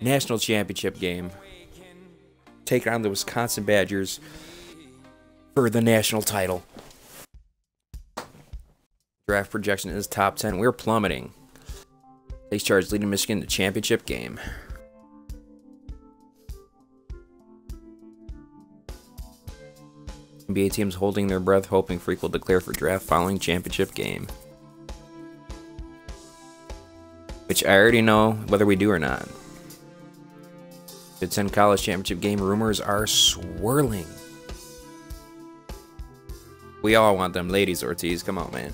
National championship game. Taking on the Wisconsin Badgers for the national title. Draft projection is top 10. We're plummeting. Takes charge, leading Michigan to championship game. NBA teams holding their breath, hoping Freak will declare for draft following championship game. Which I already know whether we do or not. Big Ten College Championship game rumors are swirling. We all want them ladies, Ortiz. Come on, man.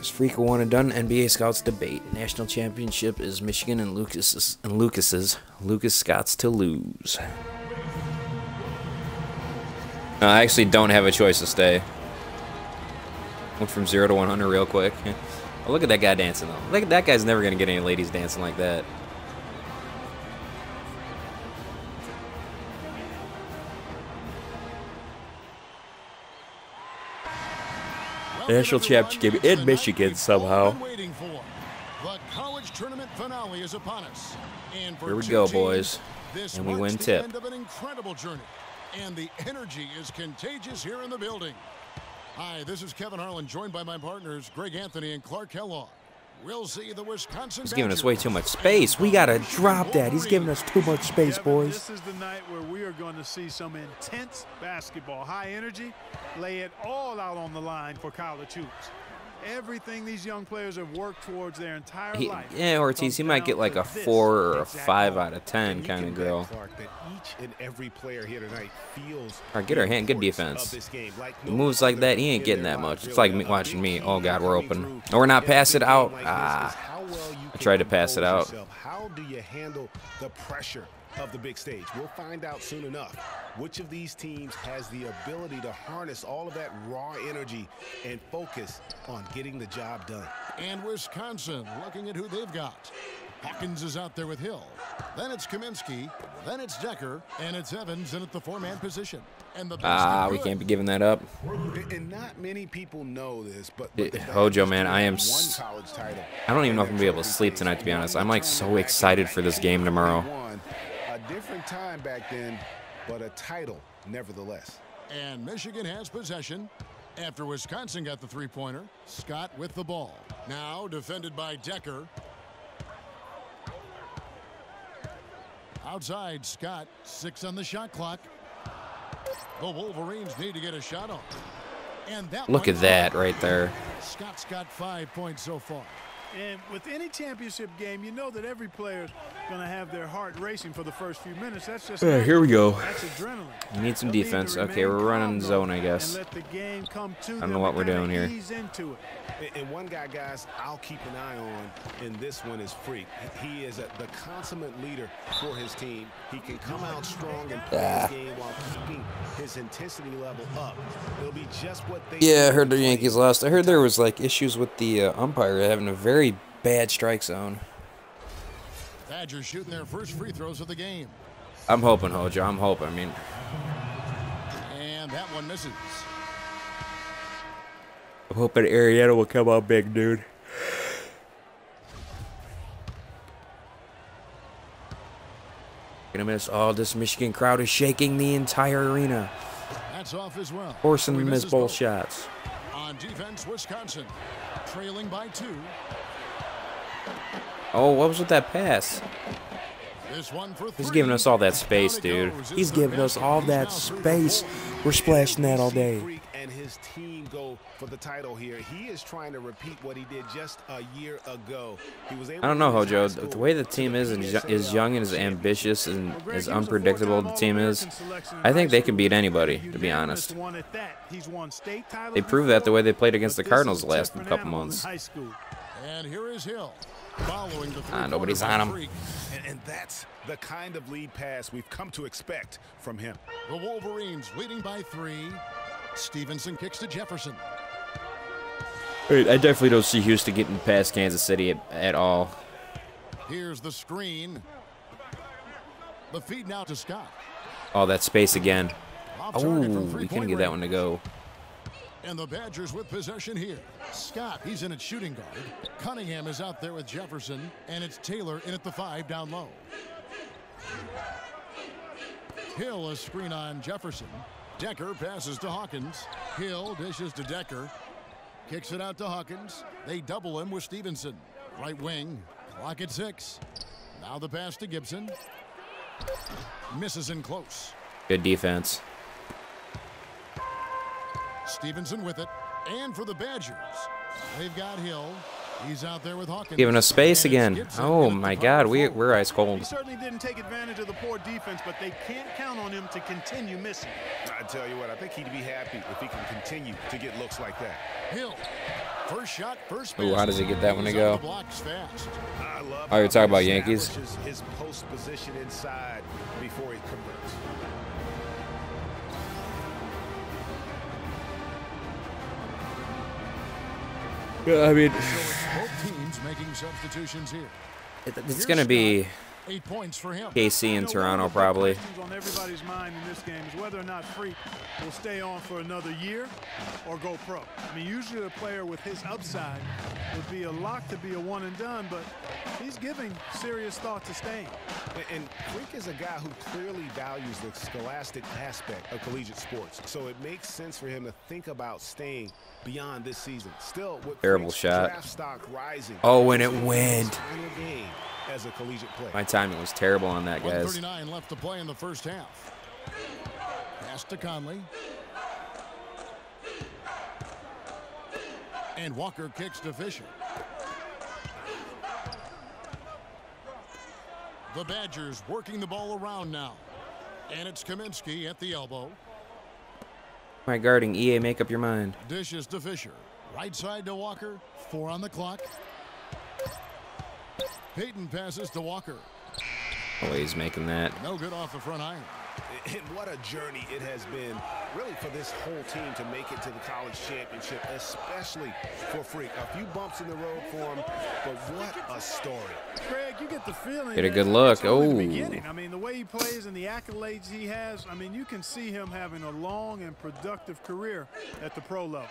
Is Freak a one and done? NBA scouts debate. National championship is Michigan and Lucas Scott's to lose. No, I actually don't have a choice to stay. Went from 0 to 100 real quick. Oh, look at that guy dancing though. Look at that guy's never gonna get any ladies dancing like that. National championship game in Michigan somehow. The college tournament finale is upon us. And for here we go, boys. And we win tip. End of an incredible journey. And the energy is contagious here in the building. Hi, this is Kevin Harlan, joined by my partners Greg Anthony and Clark Kellogg. We'll see the Wisconsin. He's giving us way too much space. We gotta drop that. He's giving us too much space, boys. This is the night where we are going to see some intense basketball, high energy, lay it all out on the line for college hoops. Everything these young players have worked towards their entire life. Yeah, Ortiz, he might get like a 4 or a 5 out of 10 kind of girl. Alright, get her hand. Good defense. Moves like that, he ain't getting that much. It's like watching me. Oh, God, we're open. No, we're not. Pass it out. Ah. I tried to pass it out. How do you handle the pressure of the big stage? We'll find out soon enough which of these teams has the ability to harness all of that raw energy and focus on getting the job done. And Wisconsin looking at who they've got. Hawkins is out there with Hill. Then it's Kaminsky. Then it's Decker. And it's Evans in at the 4-man position. And the we can't be giving that up. And not many people know this, but Hojo, man, I don't even know if I'm gonna be able to sleep tonight, to be honest. I'm like so excited for this game tomorrow. A different time back then, but a title nevertheless. And Michigan has possession after Wisconsin got the 3-pointer. Scott with the ball. Now defended by Decker. Outside, Scott, 6 on the shot clock. The Wolverines need to get a shot on. And that look at that right there. Scott's got 5 points so far. And with any championship game, you know that every player's going to have their heart racing for the first few minutes. That's just here we go. That's adrenaline. We need some defense. Okay, we're running zone, I guess. I don't know what we're doing here. And one guy, guys, I'll keep an eye on in this one is Freak. He is the consummate leader for his team. He can come out strong and play the game while keeping his intensity level up. It'll be just what they I heard the Yankees lost. I heard there was like issues with the umpire having a very bad strike zone. Badgers shooting their first free throws of the game. I'm hoping, Hojo. I'm hoping. I mean, and that one misses. I'm hoping Arietta will come out big, dude. Gonna miss. Oh, this Michigan crowd is shaking the entire arena. That's off as well. Forcing them to miss both shots. On defense, Wisconsin trailing by 2. Oh, what was with that pass? This one for 3. He's giving us all that space, dude. He's giving us all that space. We're splashing that all day. And his team go for the title here. He is trying to repeat what he did just a year ago. He was able I don't know, Hojo. The way the team is young and as ambitious and as unpredictable the team is, I think they can beat anybody, to be honest. They proved that the way they played against the Cardinals the last couple months. And here is Hill. Following the nobody's on him. And that's the kind of lead pass we've come to expect from him. The Wolverines leading by 3. Stevenson kicks to Jefferson. Wait, I definitely don't see Houston getting past Kansas City at all. Here's the screen. The feed now to Scott. Oh, that space again. Oh, we couldn't get that one to go. And the Badgers with possession here. Scott, he's in at shooting guard. Cunningham is out there with Jefferson. And it's Taylor in at the 5 down low. Hill, a screen on Jefferson. Decker passes to Hawkins. Hill dishes to Decker. Kicks it out to Hawkins. They double him with Stevenson. Right wing. Clock at 6. Now the pass to Gibson. Misses in close. Good defense. Stevenson with it. And for the Badgers, they've got Hill. He's out there with Hawkins. Giving us space again. Oh my God, we're ice cold. He certainly didn't take advantage of the poor defense, but they can't count on him to continue missing. I tell you what, I think he'd be happy if he can continue to get looks like that. Hill, first shot, first. Ooh, how does he get that one to go? I love Oh, you're talking about Yankees? His post position inside before he converts. Yeah, I mean, Both teams making substitutions here. it's going to be 8 points for him. KC and Toronto probably. On everybody's mind in this game is whether or not Freak will stay on for another year or go pro. I mean, usually a player with his upside would be a lock to be a one and done, but he's giving serious thought to staying. And Freak is a guy who clearly values the scholastic aspect of collegiate sports, so it makes sense for him to think about staying beyond this season. Still, with Terrible Freak's shot. draft stock rising, Oh, and it went. final game as a collegiate player. My timing was terrible on that, guys. 1:39 left to play in the first half. Pass to Conley. And Walker kicks to Fisher. The Badgers working the ball around now. And it's Kaminsky at the elbow. My guarding, EA, make up your mind. Dishes to Fisher. Right side to Walker. 4 on the clock. Payton passes to Walker. Oh, he's making that. No good off the front iron. And what a journey it has been, really, for this whole team to make it to the college championship, especially for Freak. A few bumps in the road for him, but what a story. Craig, you get the feeling. Get a that good look. it's only the Oh. beginning. I mean, the way he plays and the accolades he has, I mean, you can see him having a long and productive career at the pro level.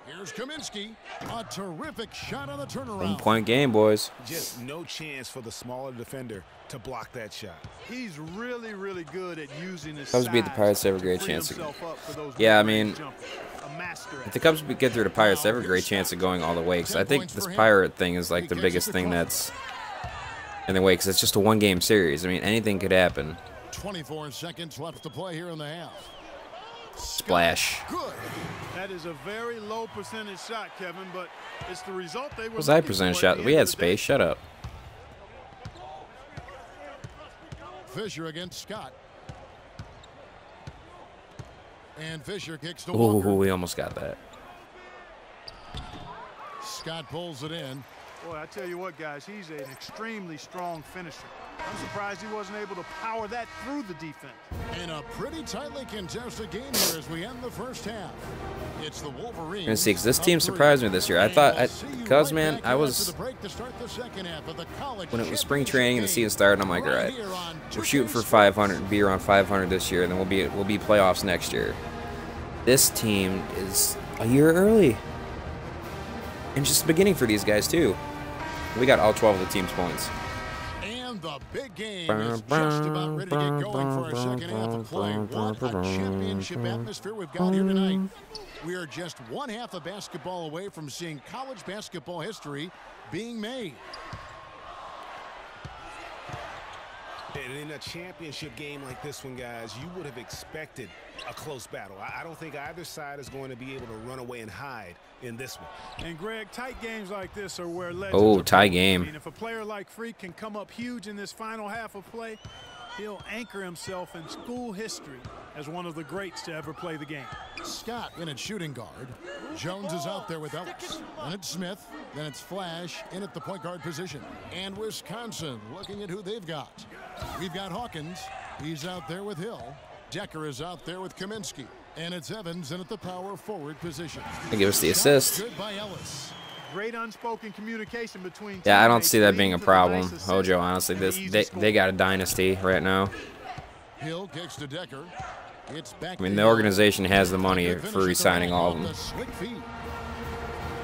Here's Kaminsky. A terrific shot on the turnaround. 1 point game, boys. Just no chance for the smaller defender to block that shot. He's really, really good at using his Cubs beat the size Pirates, they have a to great free chance to- himself up for those Yeah, I mid-range mean, jumpers. A master at If the Cubs get through the Pirates, they have a great chance of going all the way. Because I think this Pirate thing is like the biggest thing that's in the way. Because it's just a 1-game series. I mean, anything could happen. 24 seconds left to play here in the half. Splash. Good. That is a very low percentage shot, Kevin, but it's the result they were Was I looking percentage for at shot? the We end had of the day. space. Shut up. Fisher against Scott. And Fisher kicks to Walker. Ooh, we almost got that. Scott pulls it in. Boy, I tell you what, guys, he's an extremely strong finisher. I'm surprised he wasn't able to power that through the defense. In a pretty tightly contested game here as we end the first half. It's the Wolverines. And see, 'cause this team surprised me this year. I thought, cause man, I was when it was spring training and the season started. I'm like, all right, we're shooting for 500, be around 500 this year, and then we'll be playoffs next year. This team is a year early, and just the beginning for these guys too. We got all 12 of the team's points. And the big game is just about ready to get going for our second half of play. What a championship atmosphere we've got here tonight. We are just one half of basketball away from seeing college basketball history being made. And in a championship game like this one, guys, you would have expected a close battle. I don't think either side is going to be able to run away and hide in this one. And Greg, tight games like this are where legends Oh, are tie born. game. I mean, if a player like Freak can come up huge in this final half of play, he'll anchor himself in school history as one of the greats to ever play the game. Scott in at shooting guard. Jones is out there with Ellis. Then it's Smith. Then it's Flash in at the point guard position. And Wisconsin looking at who they've got. We've got Hawkins. He's out there with Hill. Decker is out there with Kaminsky. And it's Evans in at the power forward position. They give us the assist. Good by Ellis. Great unspoken communication between Yeah, I don't teammates see that leading being a to the problem. nice assist Hojo, honestly, and the this easy they score. got a dynasty right now. Hill kicks to Decker. It's back I mean, to the Hill. organization has the money Good for finish at re-signing the all of line them. with the slick feet.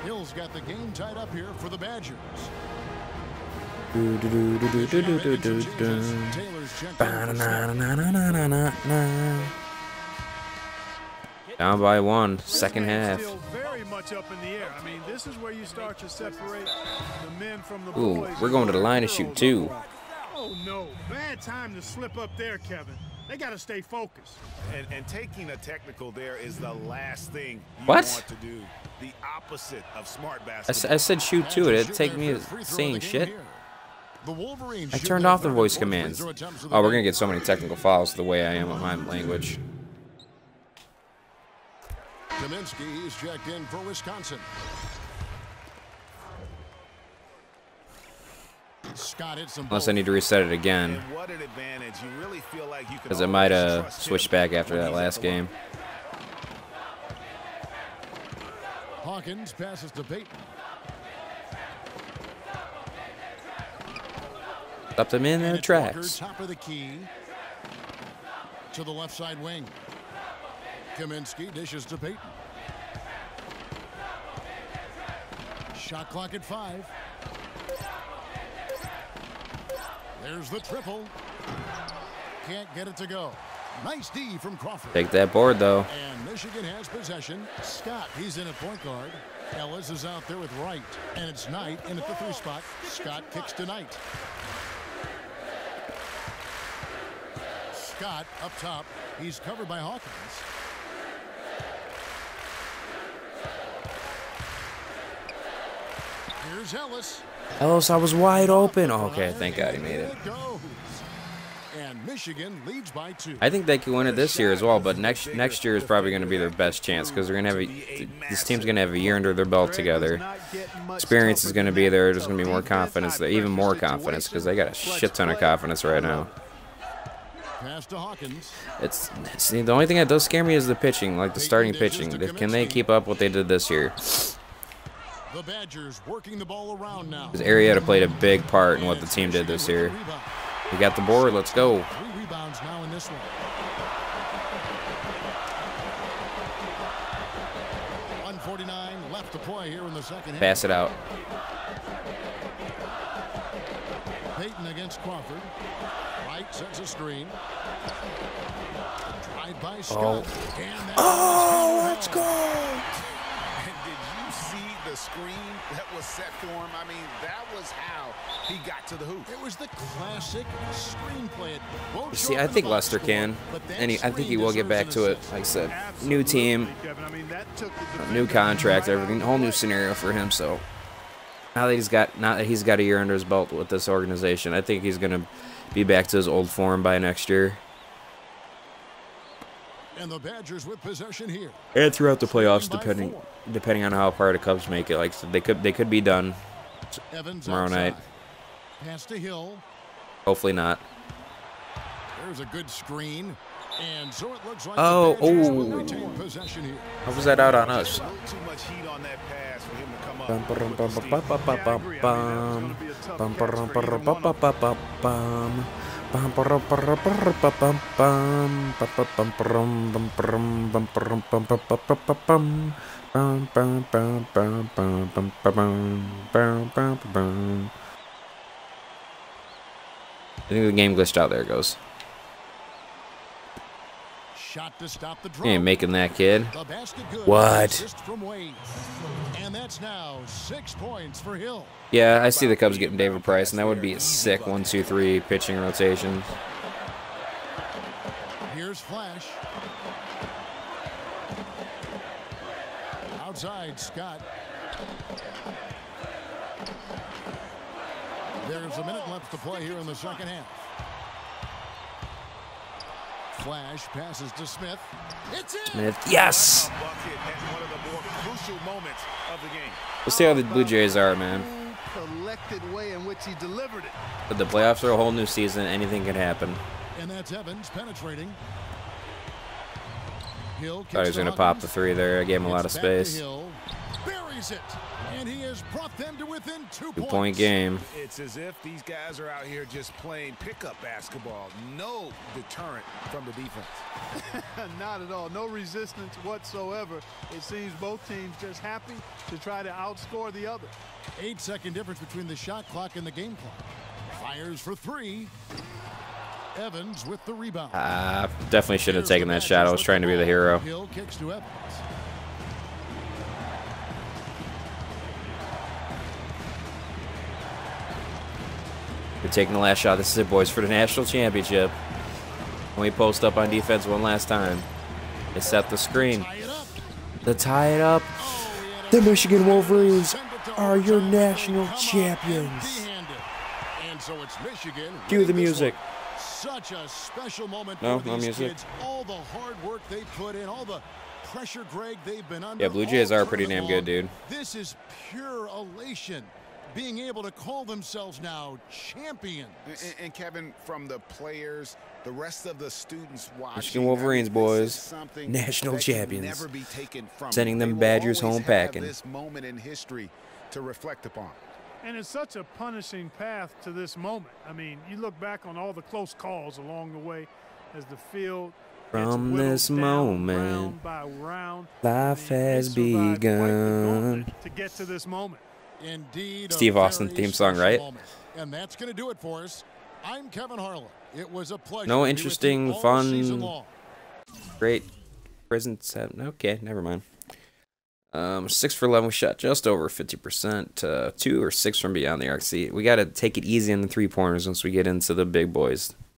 Hill's got the game tied up here for the Badgers. Taylor's checked in for Smith. Down by one, second half. Still very much up in the air. I mean, this is where you start to separate the men from the Ooh, boys. we're going to the line to shoot too. Oh no, bad time to slip up there, Kevin. They got to stay focused. And taking a technical there is the last thing you What? want to do. The opposite of smart I basketball. said shoot too. It didn't take me saying shit. I turned off the voice commands. Oh, we're going to get so many technical fouls the way I am with my language. Kaminsky is checked in for Wisconsin. Scott hits some Unless I need to reset it again, And what an advantage. You really feel like you can because it might always have trust switched him back after when that he's at last the line. game. Hawkins passes to Peyton. Stopped them in their And it's Walker, tracks. top of the key to the left side wing. Kaminsky dishes to Peyton. Shot clock at 5. There's the triple. Can't get it to go. Nice D from Crawford. Take that board though. And Michigan has possession. Scott, he's in at point guard. Ellis is out there with Wright. And it's Knight in at the 3 spot. Scott kicks to Knight. Scott up top. He's covered by Hawkins. Here's Ellis. Ellis, I was wide open. Okay, thank God he made it. It goes. And Michigan leads by 2. I think they could win it this year as well, but next year is probably going to be their best chance because they're going to have this team's going to have a year under their belt together. Experience is going to be there. There's going to be more confidence, even more confidence, because they got a shit ton of confidence right now. Pass to Hawkins. It's the only thing that does scare me is the pitching, like the starting pitching. Can they keep up what they did this year? The Badgers working the ball around now. Because Arietta played a big part in what the team did this year. We got the board. Let's go. 3 rebounds now in this one. 1:49 left to play here in the second half. Pass it out. Peyton against Crawford. Wright sets a screen. Drive by Scott. Oh, let's go. And did you see the screen that was set for him? I mean, that was how he got to the hoop. It was the classic screenplay. You see, I think Lester can, and I think he will get back to it. Like I said, new team, new contract, everything, whole new scenario for him. So now that he's got a year under his belt with this organization, I think he's gonna be back to his old form by next year. And the Badgers with possession here. And throughout the playoffs, depending on how far the Cubs make it, like they could be done Evans tomorrow night. Pass to Hill. Hopefully not. There's a good screen. And so it looks like Oh, the Badgers will oh. retain possession here. How was that out on us? A little too much heat on that pass for him to come up. Bum, with ba-rum, the bum, steam. ba, ba, ba, ba, bum. Bum, ba-rum, ba-rum, ba, ba, ba, ba, bum. Bum, ba-rum, ba-rum, ba, ba, ba, bum. Ba, ba, bum, ba-rum, bum, ba-rum, bum, ba-rum, bum, ba, ba, ba, ba, bum. Bum, bum, bum, bum, bum, bum, ba, bum. Bum, bum, ba, bum. I think the game glitched out. There it goes. Shot to stop the He drop. ain't making that, kid. The basket good. What? Assist from Wade. And that's now 6 points for Hill. Yeah, I see the Cubs getting David Price, and that would be a sick 1-2-3 pitching rotation. Here's Flash. Outside, Scott. There's a minute left to play here in the second half. Flash passes to Smith. It's in. Yes! Bucket at one of the more crucial moments of the game. We'll see how the Blue Jays are, man. Collected way in which he delivered it. But the playoffs are a whole new season. Anything can happen. And that's Evans penetrating. Hill Thought he was going to pop the 3 there. I gave him a lot of space. buries it. And he has brought them to within 2 points. 2-point game. It's as if these guys are out here just playing pickup basketball. No deterrent from the defense. Not at all. No resistance whatsoever. It seems both teams just happy to try to outscore the other. 8-second difference between the shot clock and the game clock. Fires for 3. Evans with the rebound. Definitely should have taken that shot. I was trying to be the hero. Hill kicks to Evans. We're taking the last shot. This is it, boys, for the national championship. When we post up on defense one last time, they set the screen. To tie it up. The Michigan Wolverines are your national champions. And so it's Michigan. Cue the music. Such a special moment No, for no these music. kids. All the hard work they put in, all the pressure, Greg, they've been under. Yeah, Blue Jays all are pretty damn good, dude. This is pure elation, being able to call themselves now champions. And Kevin, from the players, the rest of the students watching, Michigan Wolverines, boys. something National that can champions. never be taken from Sending them. them They will Badgers always home have packing. This moment in history to reflect upon. And it's such a punishing path to this moment. I mean, you look back on all the close calls along the way as the field gets From whittled this down moment, round by round. life I mean, they has survived quite the begun. gauntlet to get to this moment. Indeed, Steve a Austin very theme song, special right? moment. And that's going to do it for us. I'm Kevin Harlan. It was a pleasure. No to be with interesting, you all fun, season long. Great prison set. Okay, never mind. 6 for 11. We shot just over 50%. 2 or 6 from beyond the arc. See, we got to take it easy on the 3-pointers once we get into the big boys.